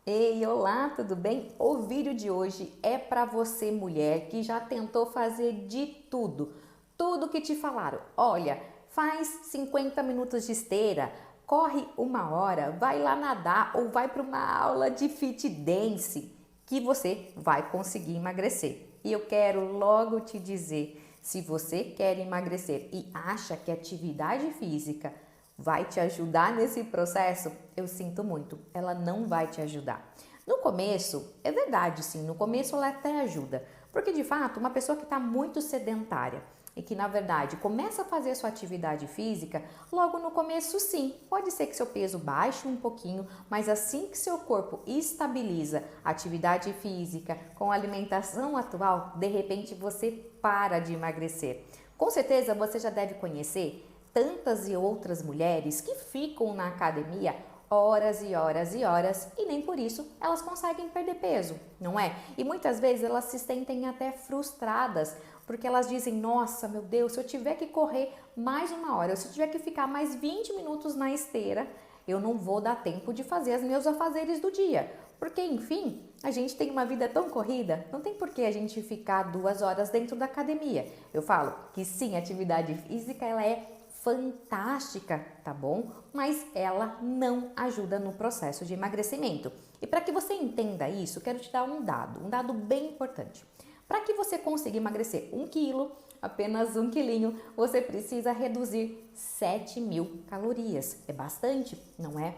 Ei, olá, tudo bem? O vídeo de hoje é para você, mulher, que já tentou fazer de tudo que te falaram. Olha, faz 50 minutos de esteira, corre 1 hora, vai lá nadar ou vai para uma aula de fit dance que você vai conseguir emagrecer. E eu quero logo te dizer, se você quer emagrecer e acha que atividade física vai te ajudar nesse processo, eu sinto muito, ela não vai te ajudar. No começo, é verdade sim, no começo ela até ajuda, porque de fato, uma pessoa que está muito sedentária e que na verdade começa a fazer sua atividade física, logo no começo sim, pode ser que seu peso baixe um pouquinho, mas assim que seu corpo estabiliza a atividade física com a alimentação atual, de repente você para de emagrecer. Com certeza você já deve conhecer tantas e outras mulheres que ficam na academia horas e horas e horas e nem por isso elas conseguem perder peso, não é? E muitas vezes elas se sentem até frustradas porque elas dizem: nossa, meu Deus, se eu tiver que correr mais 1 hora, se eu tiver que ficar mais 20 minutos na esteira, eu não vou dar tempo de fazer os meus afazeres do dia. Porque, enfim, a gente tem uma vida tão corrida, não tem por que a gente ficar 2 horas dentro da academia. Eu falo que sim, a atividade física ela é fantástica, tá bom? Mas ela não ajuda no processo de emagrecimento. E para que você entenda isso, quero te dar um dado bem importante. Para que você consiga emagrecer 1 quilo, apenas 1 quilinho, você precisa reduzir 7.000 calorias. É bastante, não é?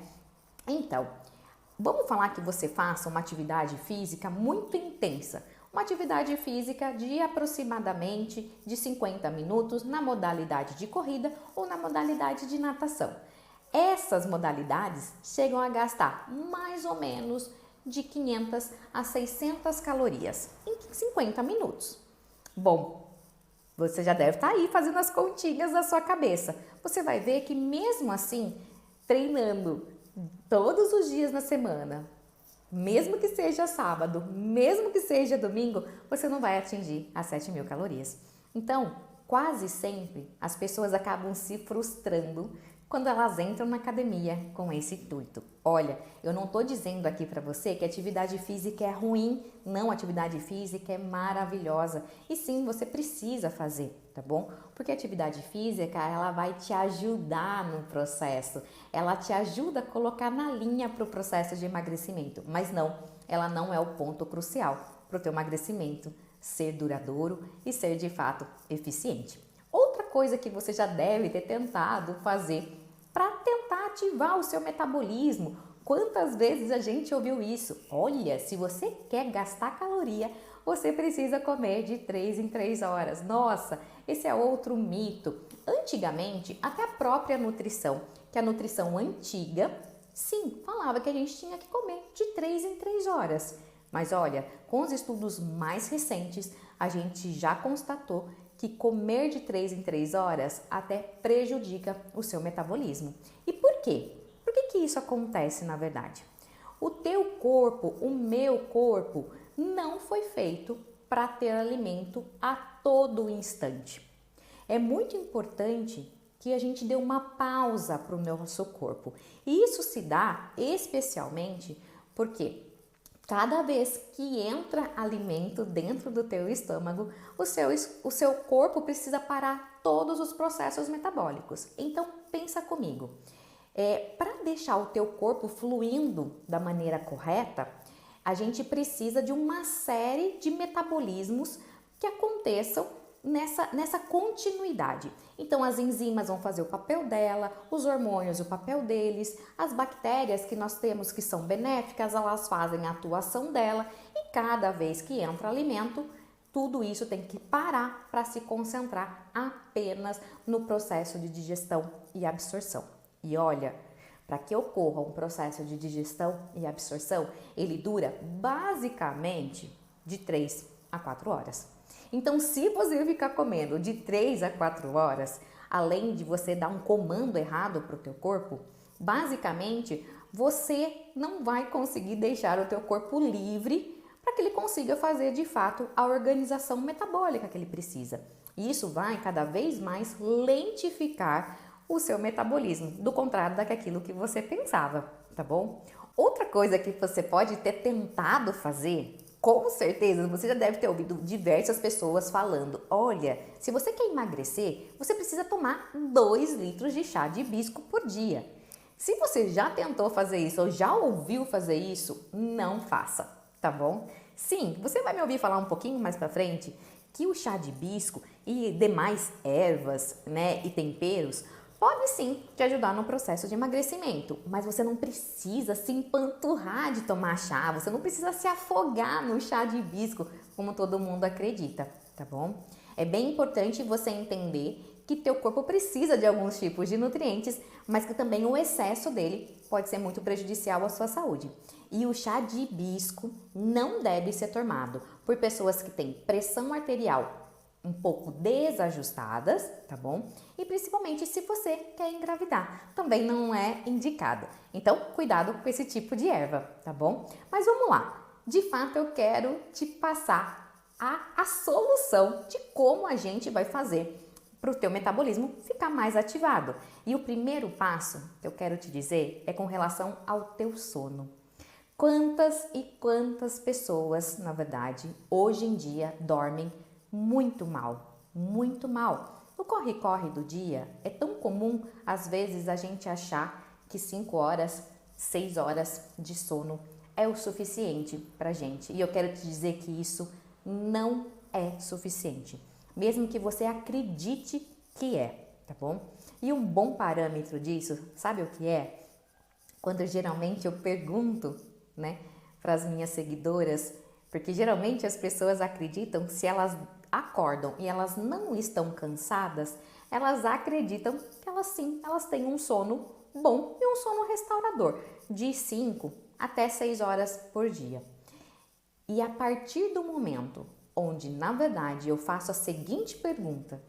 Então, vamos falar que você faça uma atividade física muito intensa. Uma atividade física de aproximadamente de 50 minutos na modalidade de corrida ou na modalidade de natação. Essas modalidades chegam a gastar mais ou menos de 500 a 600 calorias em 50 minutos. Bom, você já deve estar aí fazendo as continhas da sua cabeça. Você vai ver que mesmo assim, treinando todos os dias na semana, mesmo que seja sábado, mesmo que seja domingo, você não vai atingir as 7.000 calorias. Então, quase sempre as pessoas acabam se frustrando quando elas entram na academia com esse intuito. Olha, eu não estou dizendo aqui para você que atividade física é ruim, não, atividade física é maravilhosa e sim, você precisa fazer, tá bom? Porque a atividade física, ela vai te ajudar no processo, ela te ajuda a colocar na linha para o processo de emagrecimento, mas não, ela não é o ponto crucial para o teu emagrecimento ser duradouro e ser de fato eficiente. Outra coisa que você já deve ter tentado fazer para tentar ativar o seu metabolismo. Quantas vezes a gente ouviu isso? Olha, se você quer gastar caloria, você precisa comer de 3 em 3 horas. Nossa, esse é outro mito. Antigamente, até a própria nutrição, que é a nutrição antiga, sim, falava que a gente tinha que comer de 3 em 3 horas. Mas olha, com os estudos mais recentes, a gente já constatou que comer de 3 em 3 horas até prejudica o seu metabolismo. E por quê? Por que isso acontece na verdade? O teu corpo, o meu corpo, não foi feito para ter alimento a todo instante. É muito importante que a gente dê uma pausa para o nosso corpo. E isso se dá especialmente porque cada vez que entra alimento dentro do teu estômago, o seu corpo precisa parar todos os processos metabólicos. Então, pensa comigo. Para deixar o teu corpo fluindo da maneira correta, a gente precisa de uma série de metabolismos que aconteçam nessa continuidade. Então, as enzimas vão fazer o papel dela, os hormônios o papel deles, as bactérias que nós temos que são benéficas, elas fazem a atuação dela e cada vez que entra alimento, tudo isso tem que parar para se concentrar apenas no processo de digestão e absorção. E olha, para que ocorra um processo de digestão e absorção, ele dura basicamente de 3 a 4 horas. Então, se você ficar comendo de 3 a 4 horas, além de você dar um comando errado para o teu corpo, basicamente você não vai conseguir deixar o teu corpo livre para que ele consiga fazer de fato a organização metabólica que ele precisa. E isso vai cada vez mais lentificar o seu metabolismo, do contrário daquilo que você pensava, tá bom? Outra coisa que você pode ter tentado fazer, com certeza você já deve ter ouvido diversas pessoas falando: olha, se você quer emagrecer, você precisa tomar 2 litros de chá de hibisco por dia. Se você já tentou fazer isso ou já ouviu fazer isso, não faça, tá bom? Sim, você vai me ouvir falar um pouquinho mais pra frente que o chá de hibisco e demais ervas, né, e temperos pode sim te ajudar no processo de emagrecimento, mas você não precisa se empanturrar de tomar chá, você não precisa se afogar no chá de hibisco como todo mundo acredita, tá bom? É bem importante você entender que teu corpo precisa de alguns tipos de nutrientes, mas que também o excesso dele pode ser muito prejudicial à sua saúde. E o chá de hibisco não deve ser tomado por pessoas que têm pressão arterial um pouco desajustadas, tá bom? E principalmente se você quer engravidar, também não é indicado. Então, cuidado com esse tipo de erva, tá bom? Mas vamos lá. De fato, eu quero te passar a solução de como a gente vai fazer para o teu metabolismo ficar mais ativado. E o primeiro passo que eu quero te dizer é com relação ao teu sono. Quantas e quantas pessoas, na verdade, hoje em dia dormem muito mal, muito mal. No corre-corre do dia, é tão comum, às vezes, a gente achar que 5 horas, 6 horas de sono é o suficiente pra gente. E eu quero te dizer que isso não é suficiente, mesmo que você acredite que é, tá bom? E um bom parâmetro disso, sabe o que é? Quando geralmente eu pergunto, né, para as minhas seguidoras, porque geralmente as pessoas acreditam que se elas acordam e elas não estão cansadas, elas acreditam que elas têm um sono bom e um sono restaurador, de 5 até 6 horas por dia. E a partir do momento onde, na verdade, eu faço a seguinte pergunta: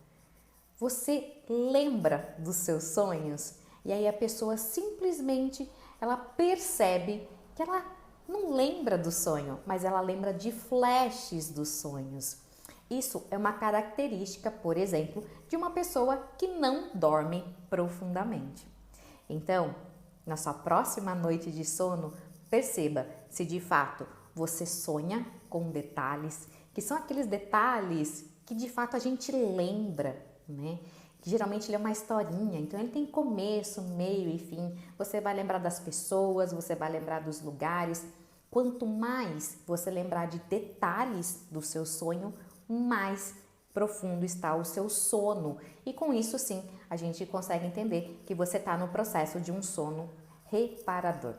você lembra dos seus sonhos? E aí a pessoa simplesmente, ela percebe que ela não lembra do sonho, mas ela lembra de flashes dos sonhos. Isso é uma característica, por exemplo, de uma pessoa que não dorme profundamente. Então, na sua próxima noite de sono, perceba se de fato você sonha com detalhes, que são aqueles detalhes que de fato a gente lembra, né? Que geralmente ele é uma historinha, então ele tem começo, meio e fim. Você vai lembrar das pessoas, você vai lembrar dos lugares. Quanto mais você lembrar de detalhes do seu sonho, mais profundo está o seu sono. E com isso, sim, a gente consegue entender que você está no processo de um sono reparador.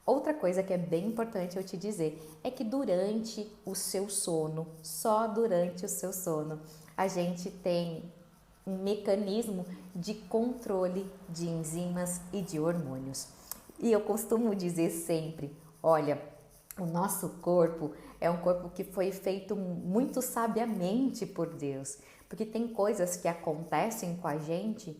Outra coisa que é bem importante eu te dizer é que durante o seu sono, só durante o seu sono, a gente tem um mecanismo de controle de enzimas e de hormônios. E eu costumo dizer sempre, olha, o nosso corpo é um corpo que foi feito muito sabiamente por Deus, porque tem coisas que acontecem com a gente,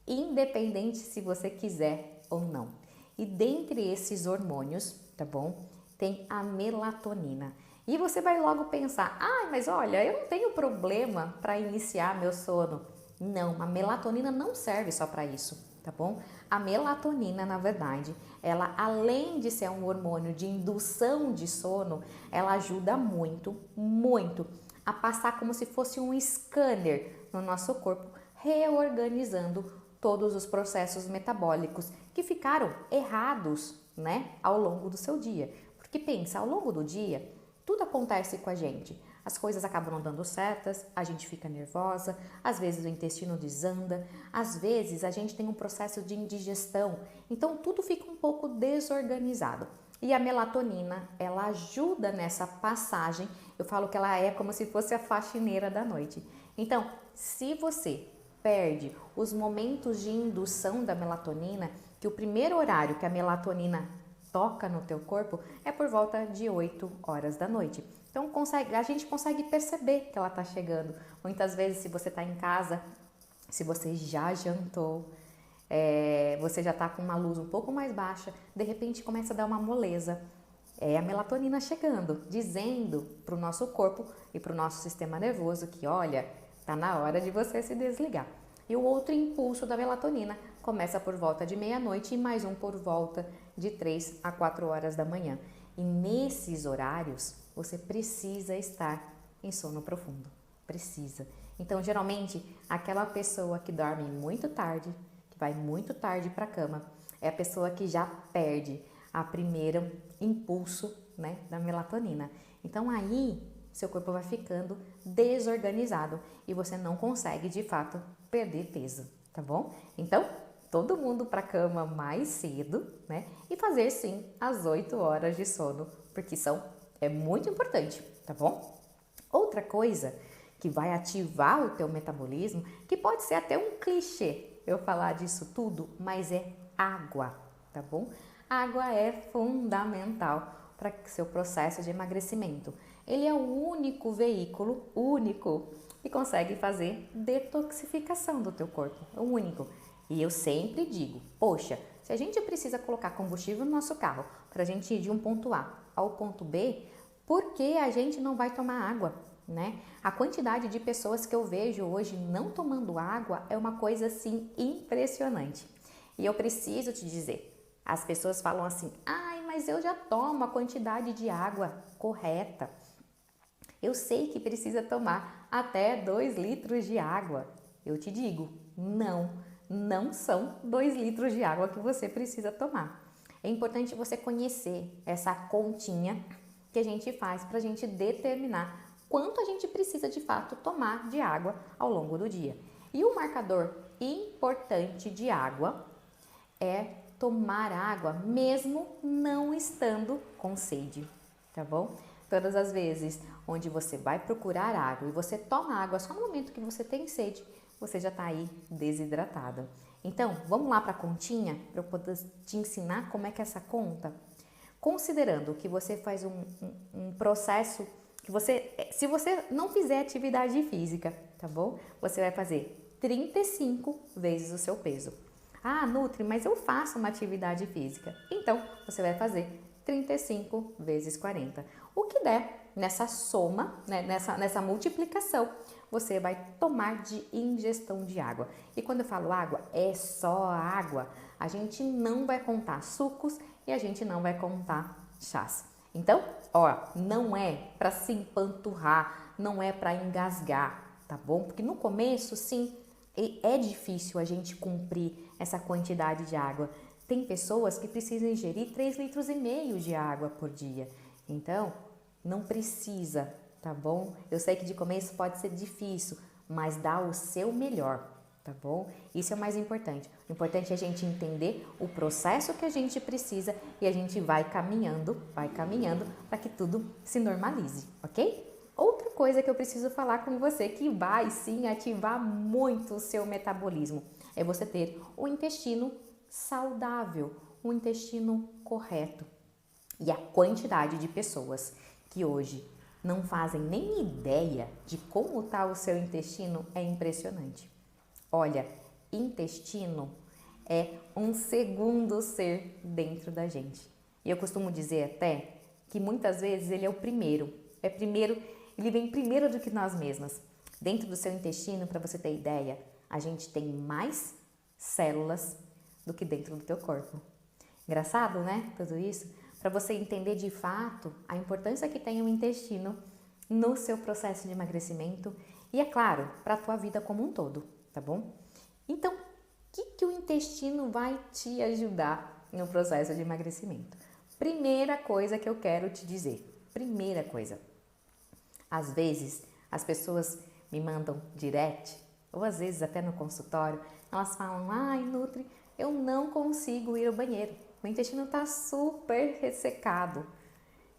independente se você quiser ou não. E dentre esses hormônios, tá bom? Tem a melatonina. E você vai logo pensar, mas olha, eu não tenho problema para iniciar meu sono. Não, a melatonina não serve só para isso, tá bom? A melatonina, na verdade, ela além de ser um hormônio de indução de sono, ela ajuda muito, muito a passar como se fosse um scanner no nosso corpo, reorganizando todos os processos metabólicos que ficaram errados, né, ao longo do seu dia. Porque pensa, ao longo do dia, tudo acontece com a gente. As coisas acabam não dando certas, a gente fica nervosa, às vezes o intestino desanda, às vezes a gente tem um processo de indigestão, então tudo fica um pouco desorganizado. E a melatonina, ela ajuda nessa passagem, eu falo que ela é como se fosse a faxineira da noite. Então, se você perde os momentos de indução da melatonina, que o primeiro horário que a melatonina toca no teu corpo é por volta de 8 horas da noite. Então a gente consegue perceber que ela está chegando. Muitas vezes, se você está em casa, se você já jantou, você já está com uma luz um pouco mais baixa, de repente começa a dar uma moleza. É a melatonina chegando, dizendo para o nosso corpo e para o nosso sistema nervoso que, olha, está na hora de você se desligar. E o outro impulso da melatonina começa por volta de meia-noite e mais um por volta de 3 a 4 horas da manhã. E nesses horários, você precisa estar em sono profundo. Precisa. Então, geralmente, aquela pessoa que dorme muito tarde, que vai muito tarde para a cama, é a pessoa que já perde a primeira impulso, né, da melatonina. Então, aí, seu corpo vai ficando desorganizado e você não consegue, de fato, perder peso, tá bom? Então, todo mundo para a cama mais cedo, né? E fazer, sim, as 8 horas de sono, porque é muito importante, tá bom? Outra coisa que vai ativar o teu metabolismo, que pode ser até um clichê eu falar disso tudo, mas é água, tá bom? Água é fundamental para o seu processo de emagrecimento. Ele é o único veículo, que consegue fazer detoxificação do teu corpo, é o único. E eu sempre digo, poxa, se a gente precisa colocar combustível no nosso carro para a gente ir de um ponto A ao ponto B, por que a gente não vai tomar água, né? A quantidade de pessoas que eu vejo hoje não tomando água é uma coisa assim impressionante. E eu preciso te dizer, as pessoas falam assim, ai, mas eu já tomo a quantidade de água correta. Eu sei que precisa tomar até 2 litros de água. Eu te digo, não são 2 litros de água que você precisa tomar. É importante você conhecer essa continha que a gente faz para a gente determinar quanto a gente precisa de fato tomar de água ao longo do dia. E um marcador importante de água é tomar água mesmo não estando com sede, tá bom? Todas as vezes onde você vai procurar água e você toma água só no momento que você tem sede, você já está aí desidratada. Então, vamos lá para a continha para eu poder te ensinar como é que é essa conta? Considerando que você faz um processo que se você não fizer atividade física, tá bom? Você vai fazer 35 vezes o seu peso. Ah, Nutri, mas eu faço uma atividade física. Então, você vai fazer 35 vezes 40. O que der nessa soma, né, nessa multiplicação, você vai tomar de ingestão de água. E quando eu falo água, é só água. A gente não vai contar sucos e a gente não vai contar chás. Então, ó, não é para se empanturrar, não é para engasgar, tá bom? Porque no começo, sim, é difícil a gente cumprir essa quantidade de água. Tem pessoas que precisam ingerir 3,5 litros de água por dia. Então, não precisa, tá bom? Eu sei que de começo pode ser difícil, mas dá o seu melhor, tá bom? Isso é o mais importante. O importante é a gente entender o processo que a gente precisa e a gente vai caminhando para que tudo se normalize, ok? Outra coisa que eu preciso falar com você que vai sim ativar muito o seu metabolismo é você ter um intestino saudável, um intestino correto. E a quantidade de pessoas que hoje não fazem nem ideia de como está o seu intestino é impressionante. Olha, intestino é um segundo ser dentro da gente. E eu costumo dizer até que muitas vezes ele é o primeiro. Ele vem primeiro do que nós mesmas. Dentro do seu intestino, para você ter ideia, a gente tem mais células do que dentro do teu corpo. Engraçado, né? Tudo isso. Para você entender de fato a importância que tem o intestino no seu processo de emagrecimento e, é claro, para a tua vida como um todo, tá bom? Então, o que o intestino vai te ajudar no processo de emagrecimento? Primeira coisa que eu quero te dizer. Primeira coisa. Às vezes, as pessoas me mandam direct, ou às vezes até no consultório, elas falam, ai, Nutri, eu não consigo ir ao banheiro. O intestino está super ressecado.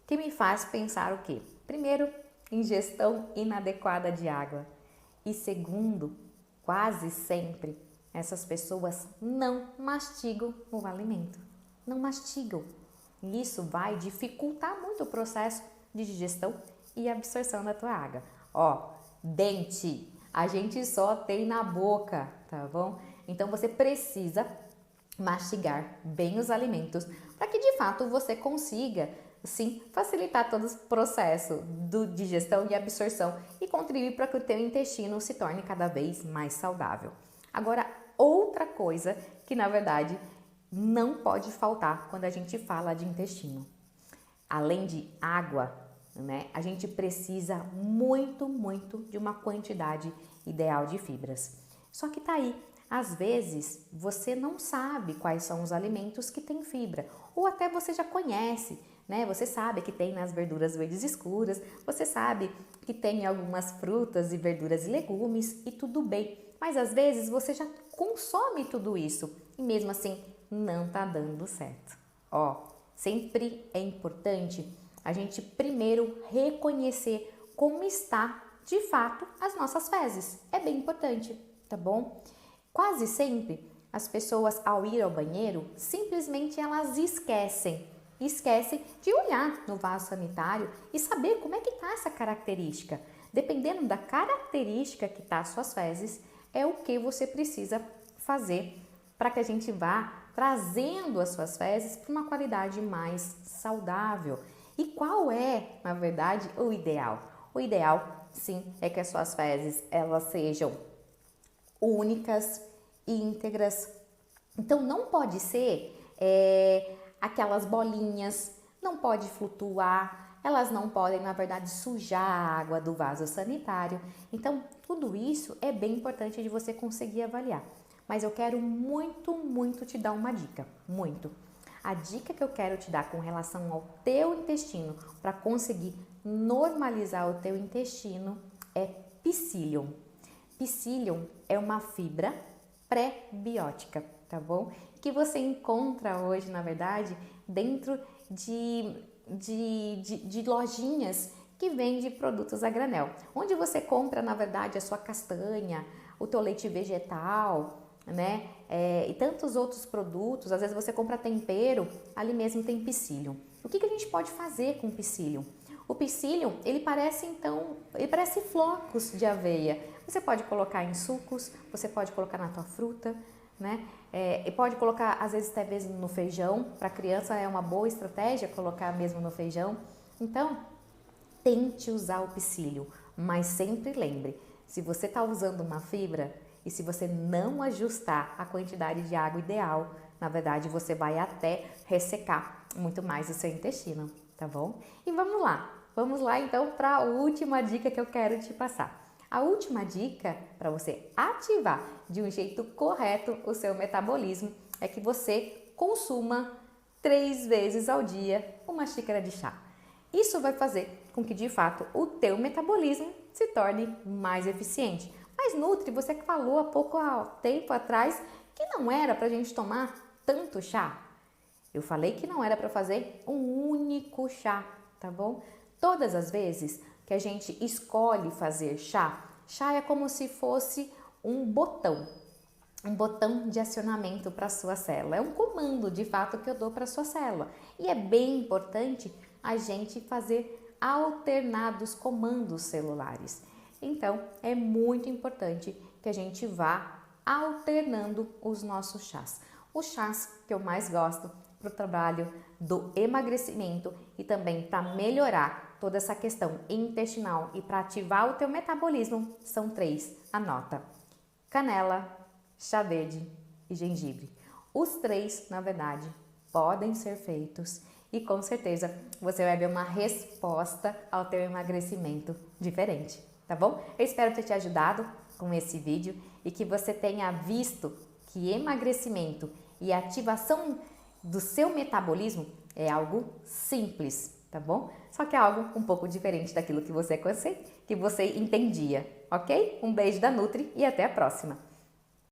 Que me faz pensar o quê? Primeiro, ingestão inadequada de água. E segundo, quase sempre, essas pessoas não mastigam o alimento. Não mastigam. E isso vai dificultar muito o processo de digestão e absorção da tua água. Ó, dente, a gente só tem na boca, tá bom? Então você precisa mastigar bem os alimentos para que de fato você consiga, sim, facilitar todo o processo de digestão e absorção e contribuir para que o teu intestino se torne cada vez mais saudável. Agora, outra coisa que na verdade não pode faltar quando a gente fala de intestino. Além de água, né, a gente precisa muito de uma quantidade ideal de fibras. Só que tá aí, às vezes você não sabe quais são os alimentos que têm fibra, ou até você já conhece, né? Você sabe que tem nas verduras verdes escuras, você sabe que tem algumas frutas e verduras e legumes e tudo bem. Mas às vezes você já consome tudo isso e mesmo assim não tá dando certo. Ó, sempre é importante a gente primeiro reconhecer como está de fato as nossas fezes. É bem importante, tá bom? Quase sempre as pessoas ao ir ao banheiro, simplesmente elas esquecem de olhar no vaso sanitário e saber como é que está essa característica. Dependendo da característica que está as suas fezes, é o que você precisa fazer para que a gente vá trazendo as suas fezes para uma qualidade mais saudável. E qual é, na verdade, o ideal? O ideal, sim, é que as suas fezes elas sejam únicas e íntegras. Então não pode ser aquelas bolinhas, não pode flutuar, elas não podem, na verdade, sujar a água do vaso sanitário. Então tudo isso é bem importante de você conseguir avaliar. Mas eu quero muito te dar uma dica, muito. A dica que eu quero te dar com relação ao teu intestino para conseguir normalizar o teu intestino é Psyllium. Psyllium é uma fibra pré-biótica, tá bom? Que você encontra hoje, na verdade, dentro de lojinhas que vendem produtos a granel, onde você compra, na verdade, a sua castanha, o teu leite vegetal, né? E tantos outros produtos. Às vezes você compra tempero, ali mesmo tem Psyllium. O que a gente pode fazer com o Psyllium? O Psyllium, ele parece flocos de aveia. Você pode colocar em sucos, você pode colocar na tua fruta, né? E pode colocar, às vezes, até mesmo no feijão. Para criança é uma boa estratégia colocar mesmo no feijão. Então, tente usar o Psyllium, mas sempre lembre, se você está usando uma fibra e se você não ajustar a quantidade de água ideal, na verdade, você vai até ressecar muito mais o seu intestino, tá bom? E vamos lá então para a última dica que eu quero te passar. A última dica para você ativar de um jeito correto o seu metabolismo é que você consuma 3 vezes ao dia uma xícara de chá. Isso vai fazer com que, de fato, o teu metabolismo se torne mais eficiente. Mas Nutri, você que falou há pouco tempo atrás que não era para a gente tomar tanto chá. Eu falei que não era para fazer um único chá, tá bom? Todas as vezes que a gente escolhe fazer chá é como se fosse um botão de acionamento para a sua célula. É um comando, de fato, que eu dou para a sua célula. E é bem importante a gente fazer alternados comandos celulares. Então, é muito importante que a gente vá alternando os nossos chás. Os chás que eu mais gosto para o trabalho do emagrecimento e também para melhorar toda essa questão intestinal e para ativar o teu metabolismo são 3. Anota: canela, chá verde e gengibre. Os 3, na verdade, podem ser feitos e com certeza você vai ver uma resposta ao teu emagrecimento diferente, tá bom? Eu espero ter te ajudado com esse vídeo e que você tenha visto que emagrecimento e ativação do seu metabolismo é algo simples, tá bom? Só que é algo um pouco diferente daquilo que você entendia, ok? Um beijo da Nutri e até a próxima!